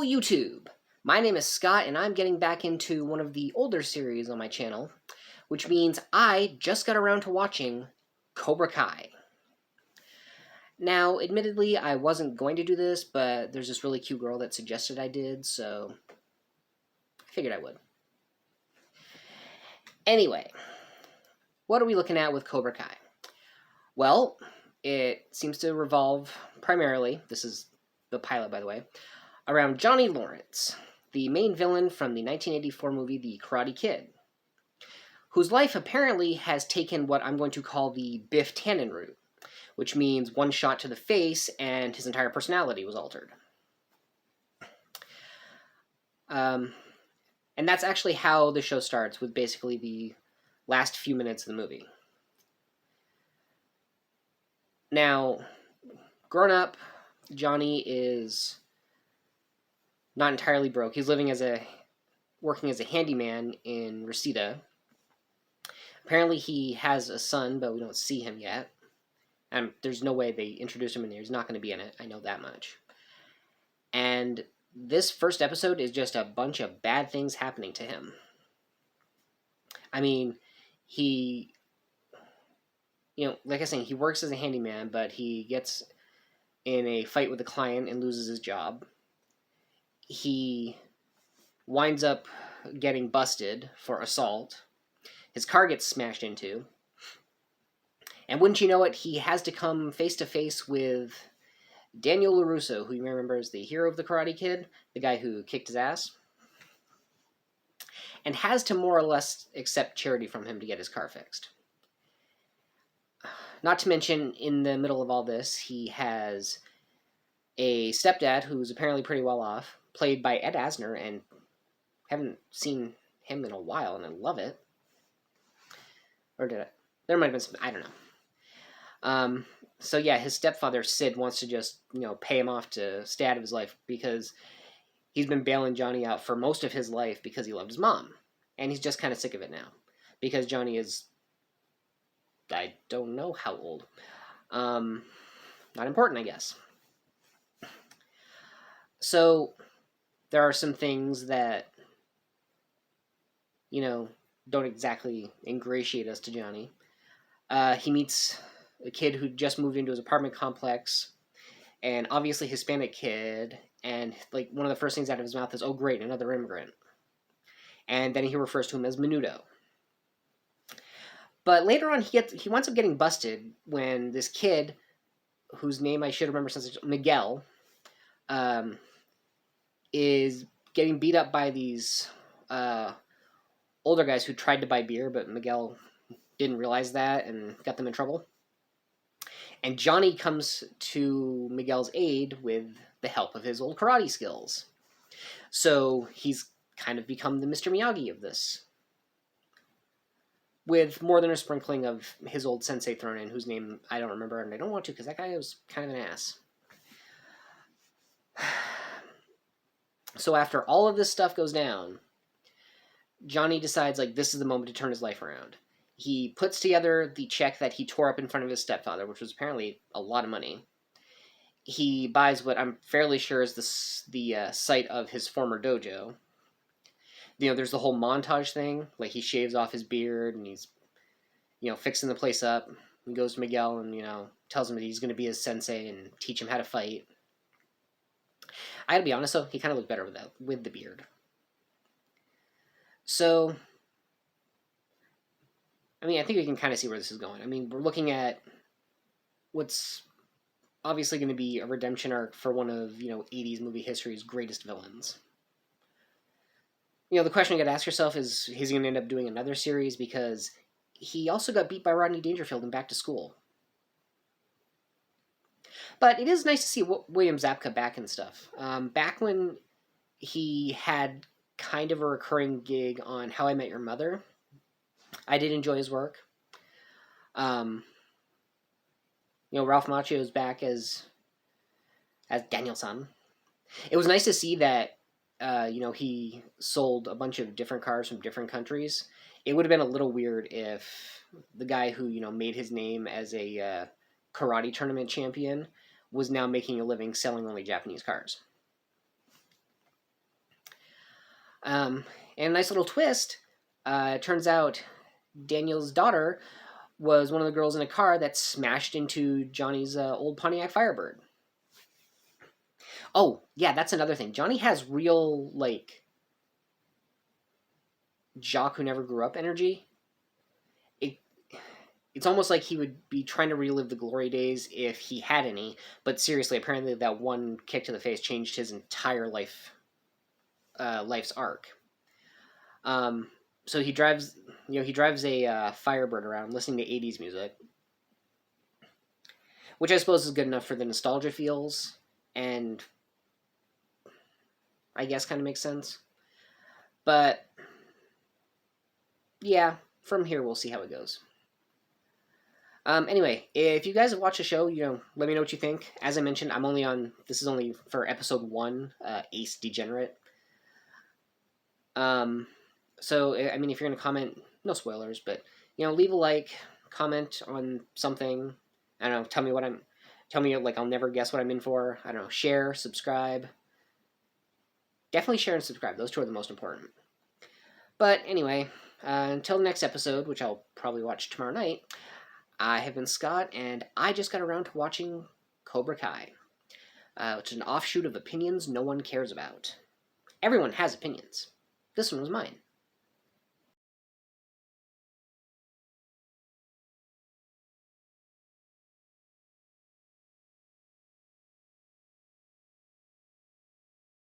YouTube! My name is Scott and I'm getting back into one of the older series on my channel, which means I just got around to watching Cobra Kai. Now, admittedly, I wasn't going to do this, but there's this really cute girl that suggested I did, so I figured I would. Anyway, what are we looking at with Cobra Kai? Well, it seems to revolve primarily, this is the pilot by the way, around Johnny Lawrence, the main villain from the 1984 movie The Karate Kid, whose life apparently has taken what I'm going to call the Biff Tannen route, which means one shot to the face and his entire personality was altered. And that's actually how the show starts, with basically the last few minutes of the movie. Now, grown up, Johnny is not entirely broke. He's working as a handyman in Reseda. Apparently he has a son, but we don't see him yet. And there's no way they introduce him in there. He's not going to be in it. I know that much. And this first episode is just a bunch of bad things happening to him. I mean, like I was saying, he works as a handyman, but he gets in a fight with a client and loses his job. He winds up getting busted for assault. His car gets smashed into. And wouldn't you know it, he has to come face to face with Daniel LaRusso, who you may remember as the hero of The Karate Kid, the guy who kicked his ass, and has to more or less accept charity from him to get his car fixed. Not to mention, in the middle of all this, he has a stepdad who's apparently pretty well off, played by Ed Asner, and haven't seen him in a while, and I love it. Or did I? There might have been some, I don't know. So yeah, his stepfather, Sid, wants to just, pay him off to stay out of his life because he's been bailing Johnny out for most of his life because he loved his mom. And he's just kind of sick of it now. Because Johnny is, I don't know how old. Not important, I guess. So there are some things that, don't exactly ingratiate us to Johnny. He meets a kid who just moved into his apartment complex, an obviously Hispanic kid, and one of the first things out of his mouth is, "Oh great, another immigrant." And then he refers to him as Menudo. But later on, he winds up getting busted when this kid, whose name I should remember since it's Miguel, is getting beat up by these older guys who tried to buy beer, but Miguel didn't realize that and got them in trouble. And Johnny comes to Miguel's aid with the help of his old karate skills. So he's kind of become the Mr. Miyagi of this, with more than a sprinkling of his old sensei thrown in, whose name I don't remember, and I don't want to because that guy was kind of an ass. So after all of this stuff goes down, Johnny decides this is the moment to turn his life around. He puts together the check that he tore up in front of his stepfather, which was apparently a lot of money. He buys what I'm fairly sure is the site of his former dojo. There's the whole montage thing. He shaves off his beard and he's, fixing the place up. He goes to Miguel and, tells him that he's going to be his sensei and teach him how to fight. I gotta be honest though, he kind of looked better with the beard. So, I think we can kind of see where this is going. We're looking at what's obviously going to be a redemption arc for one of, 80s movie history's greatest villains. The question you got to ask yourself is he going to end up doing another series? Because he also got beat by Rodney Dangerfield in Back to School. But it is nice to see William Zabka back and stuff. Back when he had kind of a recurring gig on How I Met Your Mother, I did enjoy his work. Ralph Macchio is back as Daniel-san. It was nice to see that he sold a bunch of different cars from different countries. It would have been a little weird if the guy who, made his name as a karate tournament champion was now making a living selling only Japanese cars. And a nice little twist. It turns out Daniel's daughter was one of the girls in a car that smashed into Johnny's old Pontiac Firebird. Oh, yeah, that's another thing. Johnny has real, like, jock who never grew up energy. It, it's almost like he would be trying to relive the glory days if he had any. But seriously, apparently that one kick to the face changed his entire life's arc. So he drives, he drives a Firebird around listening to 80s music, which I suppose is good enough for the nostalgia feels, and I guess kind of makes sense. But yeah, from here we'll see how it goes. Anyway, if you guys have watched the show, let me know what you think. As I mentioned, this is only for episode 1, Ace Degenerate. So, I mean, if you're going to comment, no spoilers, but, leave a like, comment on something. I don't know, tell me, like, I'll never guess what I'm in for. I don't know, share, subscribe. Definitely share and subscribe. Those two are the most important. But anyway, until the next episode, which I'll probably watch tomorrow night, I have been Scott, and I just got around to watching Cobra Kai, which is an offshoot of opinions no one cares about. Everyone has opinions. This one was mine.